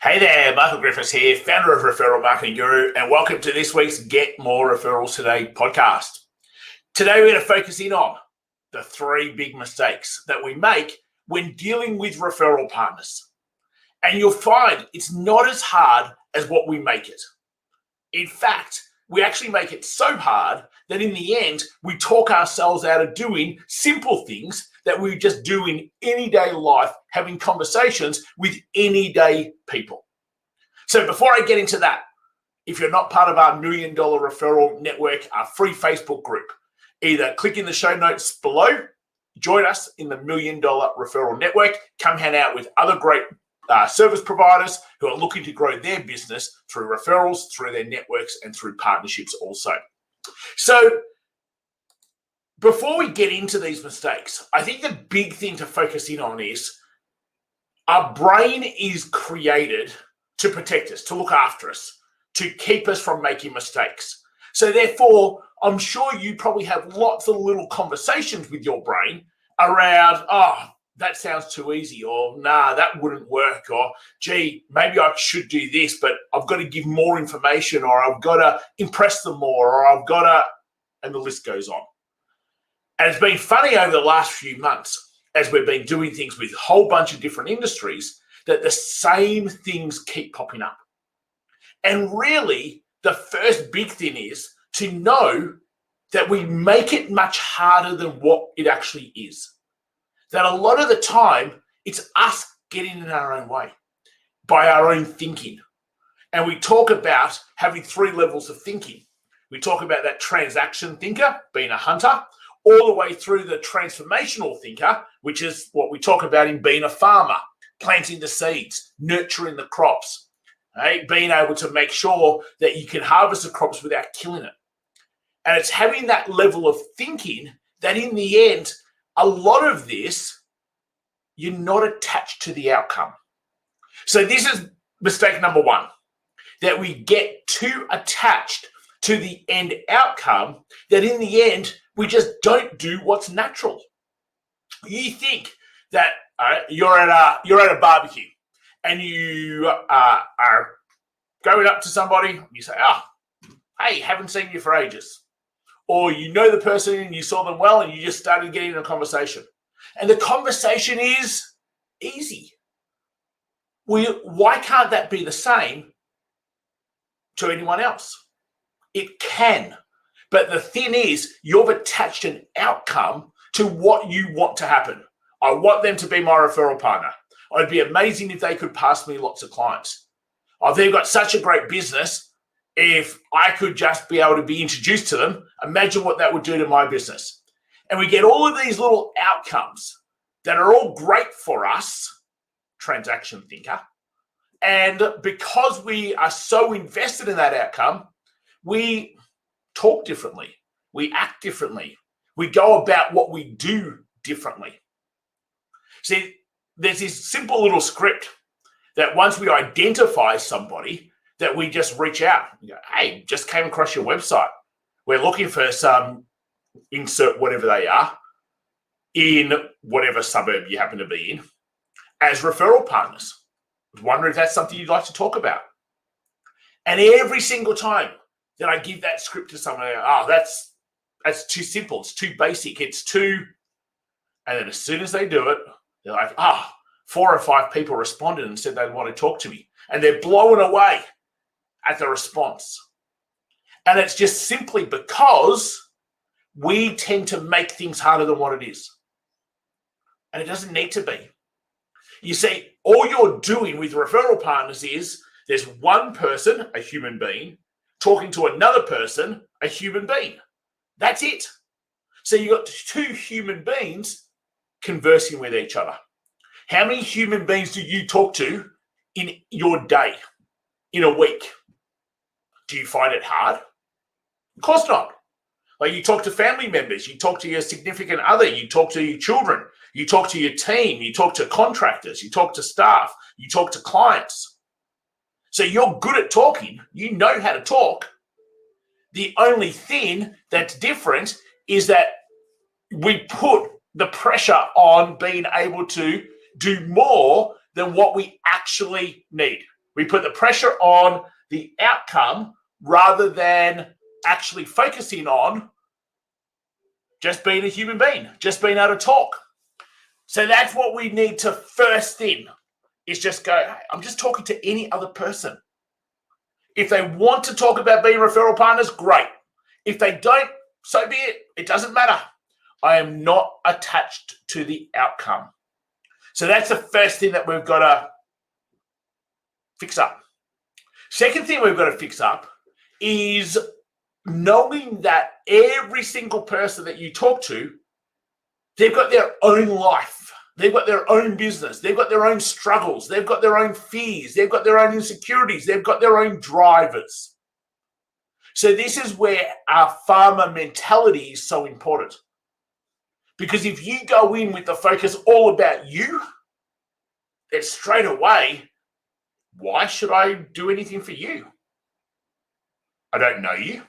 Hey there, Michael Griffiths here, founder of Referral Marketing Guru, and welcome to this week's Get More Referrals Today podcast. Today we're going to focus in on the 3 big mistakes that we make when dealing with referral partners. And you'll find it's not as hard as what we make it. In fact, we actually make it so hard that in the end, we talk ourselves out of doing simple things that we just do in everyday life, having conversations with everyday people. So before I get into that, if you're not part of our $1 Million Referral Network, our free Facebook group, either click in the show notes below, join us in the $1 Million Referral Network, come hang out with other great service providers who are looking to grow their business through referrals, through their networks, and through partnerships also. So before we get into these mistakes, I think the big thing to focus in on is our brain is created to protect us, to look after us, to keep us from making mistakes. So therefore, I'm sure you probably have lots of little conversations with your brain around, that sounds too easy, or nah, that wouldn't work, or gee, maybe I should do this, but I've got to give more information, or I've got to impress them more, or I've got to, and the list goes on. And it's been funny over the last few months, as we've been doing things with a whole bunch of different industries, that the same things keep popping up. And really, the first big thing is to know that we make it much harder than what it actually is. That a lot of the time, it's us getting in our own way by our own thinking. And we talk about having 3 levels of thinking. We talk about that transaction thinker, being a hunter, all the way through the transformational thinker, which is what we talk about in being a farmer, planting the seeds, nurturing the crops, right? Being able to make sure that you can harvest the crops without killing it. And it's having that level of thinking that in the end, a lot of this, you're not attached to the outcome. So this is mistake number 1, that we get too attached to the end outcome that in the end, we just don't do what's natural. You think that you're at a barbecue and you are going up to somebody and you say, hey, haven't seen you for ages. Or you know the person and you saw them well and you just started getting in a conversation. And the conversation is easy. Why can't that be the same to anyone else? It can. But the thing is, you've attached an outcome to what you want to happen. I want them to be my referral partner. It'd be amazing if they could pass me lots of clients. They've got such a great business. If I could just be able to be introduced to them, imagine what that would do to my business. And we get all of these little outcomes that are all great for us, transaction thinker. And because we are so invested in that outcome, we talk differently. We act differently. We go about what we do differently. See, there's this simple little script that once we identify somebody, that we just reach out and go, hey, just came across your website. We're looking for some, insert whatever they are, in whatever suburb you happen to be in, as referral partners. I wonder if that's something you'd like to talk about. And every single time that I give that script to someone, I go, that's too simple. It's too basic. It's too, and then as soon as they do it, they're like, 4 or 5 people responded and said they'd want to talk to me. And they're blown away at the response. And it's just simply because we tend to make things harder than what it is. And it doesn't need to be. You see, all you're doing with referral partners is there's one person, a human being, talking to another person, a human being. That's it. So you've got 2 human beings conversing with each other. How many human beings do you talk to in your day, in a week? Do you find it hard? Of course not. Like, you talk to family members, you talk to your significant other, you talk to your children, you talk to your team, you talk to contractors, you talk to staff, you talk to clients. So you're good at talking. You know how to talk. The only thing that's different is that we put the pressure on being able to do more than what we actually need. We put the pressure on the outcome rather than actually focusing on just being a human being, just being able to talk. So that's what we need to first thing is just go, hey, I'm just talking to any other person. If they want to talk about being referral partners, great. If they don't, so be it. It doesn't matter. I am not attached to the outcome. So that's the first thing that we've got to fix up. Second thing we've got to fix up is knowing that every single person that you talk to, they've got their own life. They've got their own business. They've got their own struggles. They've got their own fears. They've got their own insecurities. They've got their own drivers. So this is where our farmer mentality is so important. Because if you go in with the focus all about you, then straight away, why should I do anything for you? I don't know you.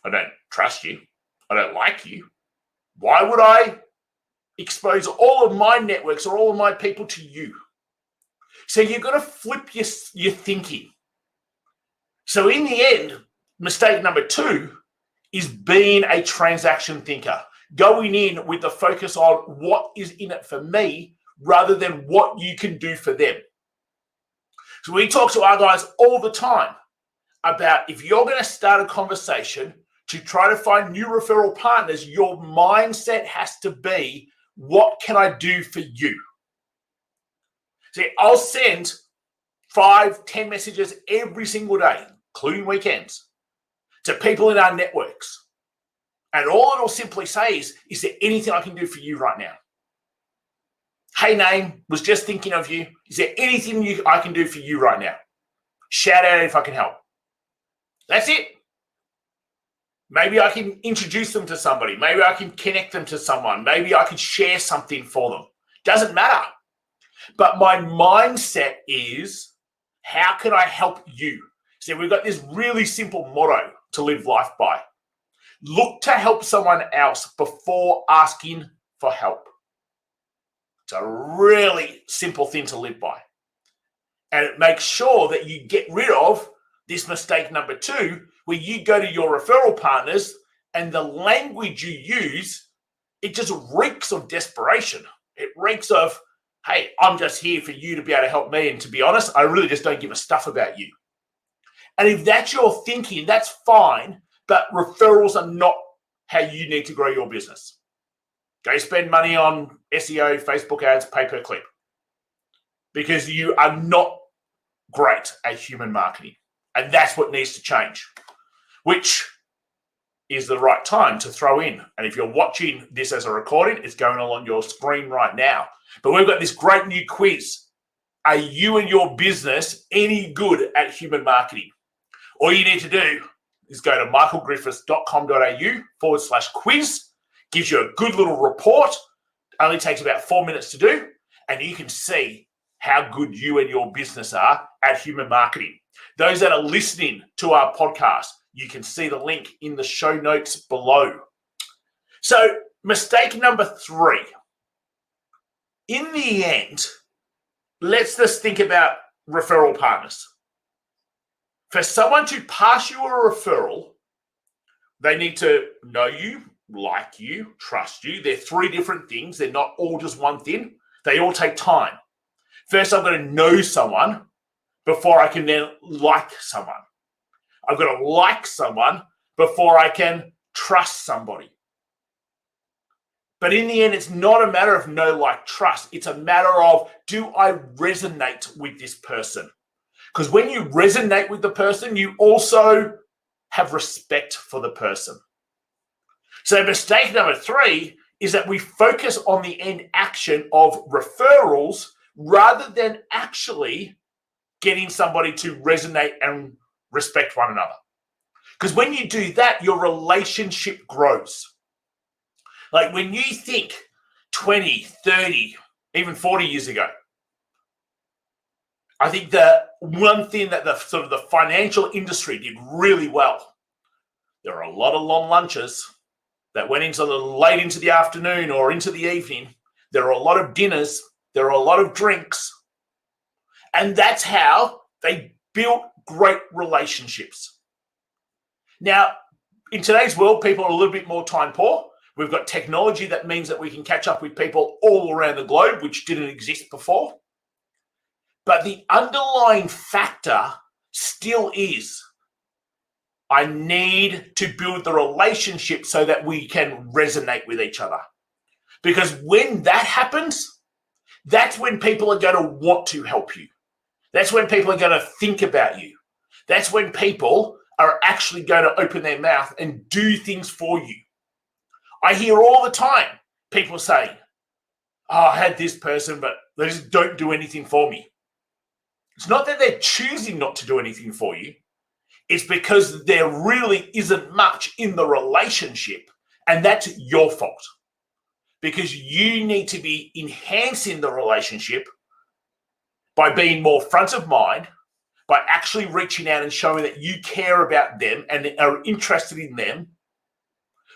I don't trust you. I don't like you. Why would I expose all of my networks or all of my people to you? So you've got to flip your thinking. So in the end, mistake number 2 is being a transaction thinker. Going in with the focus on what is in it for me rather than what you can do for them. So we talk to our guys all the time about if you're going to start a conversation to try to find new referral partners, your mindset has to be, what can I do for you? See, I'll send 5-10 messages every single day, including weekends, to people in our networks. And all it'll simply say is there anything I can do for you right now? Hey, name, was just thinking of you. Is there anything I can do for you right now? Shout out if I can help. That's it. Maybe I can introduce them to somebody. Maybe I can connect them to someone. Maybe I can share something for them. Doesn't matter. But my mindset is, how can I help you? So we've got this really simple motto to live life by. Look to help someone else before asking for help. It's a really simple thing to live by. And it makes sure that you get rid of this mistake number 2, where you go to your referral partners and the language you use, it just reeks of desperation. It reeks of, hey, I'm just here for you to be able to help me. And to be honest, I really just don't give a stuff about you. And if that's your thinking, that's fine. But referrals are not how you need to grow your business. Go spend money on SEO, Facebook ads, pay-per-click. Because you are not great at human marketing. And that's what needs to change, which is the right time to throw in. And if you're watching this as a recording, it's going on your screen right now. But we've got this great new quiz. Are you and your business any good at human marketing? All you need to do is go to michaelgriffiths.com.au/quiz. Gives you a good little report. Only takes about 4 minutes to do. And you can see how good you and your business are at human marketing. Those that are listening to our podcast, you can see the link in the show notes below. So mistake number 3. In the end, let's just think about referral partners. For someone to pass you a referral, they need to know you, like you, trust you. They're 3 different things. They're not all just one thing. They all take time. First, I've got to know someone before I can then like someone. I've got to like someone before I can trust somebody. But in the end, it's not a matter of know, like, trust. It's a matter of, do I resonate with this person? Because when you resonate with the person, you also have respect for the person. So mistake number 3 is that we focus on the end action of referrals rather than actually getting somebody to resonate and respect one another. Because when you do that, your relationship grows. Like when you think 20, 30, even 40 years ago, I think the one thing that the sort of the financial industry did really well, there are a lot of long lunches that went into late into the afternoon or into the evening. There are a lot of dinners. There are a lot of drinks. And that's how They built great relationships. Now, in today's world, people are a little bit more time poor. We've got technology that means that we can catch up with people all around the globe, which didn't exist before. But the underlying factor still is, I need to build the relationship so that we can resonate with each other. Because when that happens, that's when people are going to want to help you. That's when people are going to think about you. That's when people are actually going to open their mouth and do things for you. I hear all the time people say, oh, I had this person, but they just don't do anything for me. It's not that they're choosing not to do anything for you. It's because there really isn't much in the relationship, and that's your fault. Because you need to be enhancing the relationship by being more front of mind, by actually reaching out and showing that you care about them and are interested in them,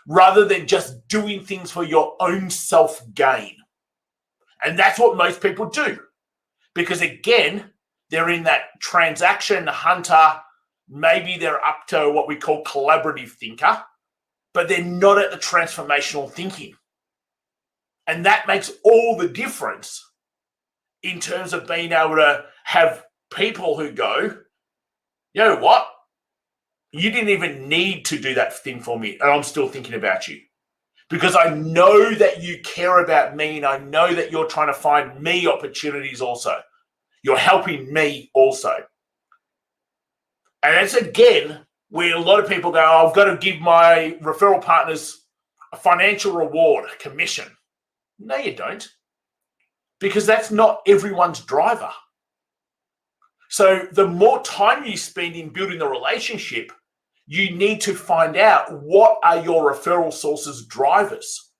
rather than just doing things for your own self-gain. And that's what most people do. Because again, they're in that transaction hunter, maybe they're up to what we call collaborative thinker, but they're not at the transformational thinking. And that makes all the difference in terms of being able to have people who go, you know what? You didn't even need to do that thing for me, and I'm still thinking about you. Because I know that you care about me, and I know that you're trying to find me opportunities also. You're helping me also. And that's again where a lot of people go, oh, I've got to give my referral partners a financial reward, a commission. No, you don't. Because that's not everyone's driver. So the more time you spend in building the relationship, you need to find out what are your referral sources drivers.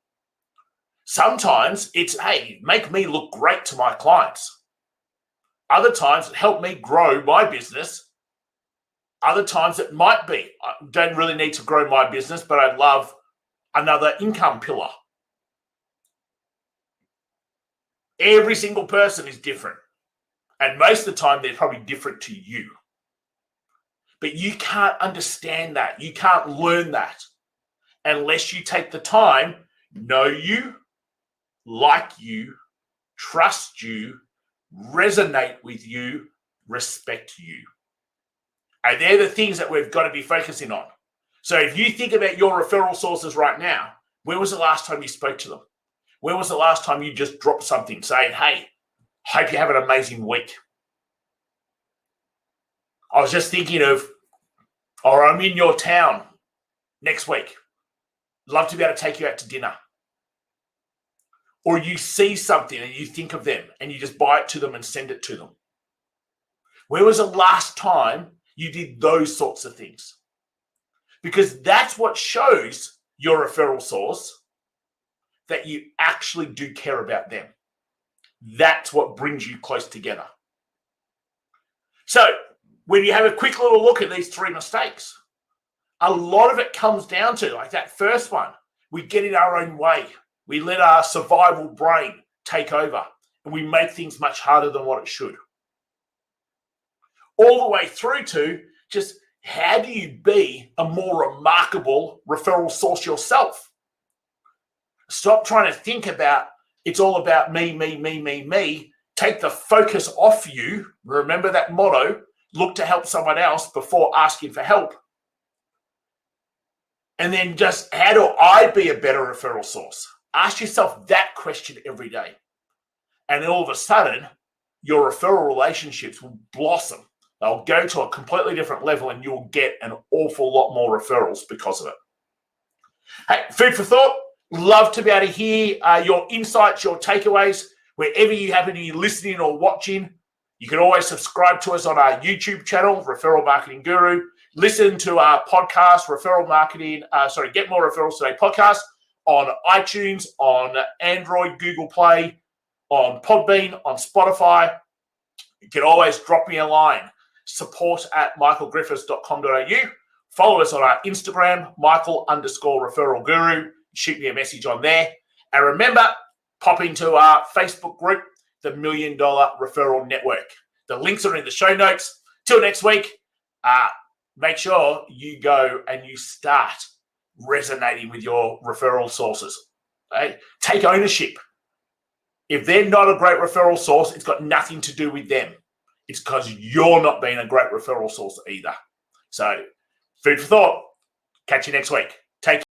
Sometimes it's, hey, make me look great to my clients. Other times, help me grow my business. Other times it might be, I don't really need to grow my business, but I'd love another income pillar. Every single person is different. And most of the time, they're probably different to you. But you can't understand that. You can't learn that unless you take the time, know you, like you, trust you, resonate with you, respect you. And they're the things that we've got to be focusing on. So if you think about your referral sources right now, when was the last time you spoke to them? When was the last time you just dropped something saying, hey, hope you have an amazing week? I was just thinking of, or I'm in your town next week. Love to be able to take you out to dinner. Or you see something and you think of them and you just buy it to them and send it to them. When was the last time you did those sorts of things? Because that's what shows your referral source that you actually do care about them. That's what brings you close together. So when you have a quick little look at these three mistakes, a lot of it comes down to, like that first one, we get in our own way. We let our survival brain take over and we make things much harder than what it should. All the way through to just how do you be a more remarkable referral source yourself? Stop trying to think about it's all about me, me, me, me, me. Take the focus off you. Remember that motto, look to help someone else before asking for help. And then just, how do I be a better referral source? Ask yourself that question every day. And then all of a sudden, your referral relationships will blossom. They'll go to a completely different level and you'll get an awful lot more referrals because of it. Hey, food for thought. Love to be able to hear your insights, your takeaways, wherever you happen to be listening or watching. You can always subscribe to us on our YouTube channel, Referral Marketing Guru. Listen to our podcast, Get More Referrals Today podcast on iTunes, on Android, Google Play, on Podbean, on Spotify. You can always drop me a line, support@michaelgriffiths.com.au. Follow us on our Instagram, Michael_referral guru. Shoot me a message on there. And remember, pop into our Facebook group, the $1 Million Referral Network. The links are in the show notes. Till next week, make sure you go and you start resonating with your referral sources. Okay? Take ownership. If they're not a great referral source, it's got nothing to do with them. It's because you're not being a great referral source either. So, food for thought. Catch you next week. Take care.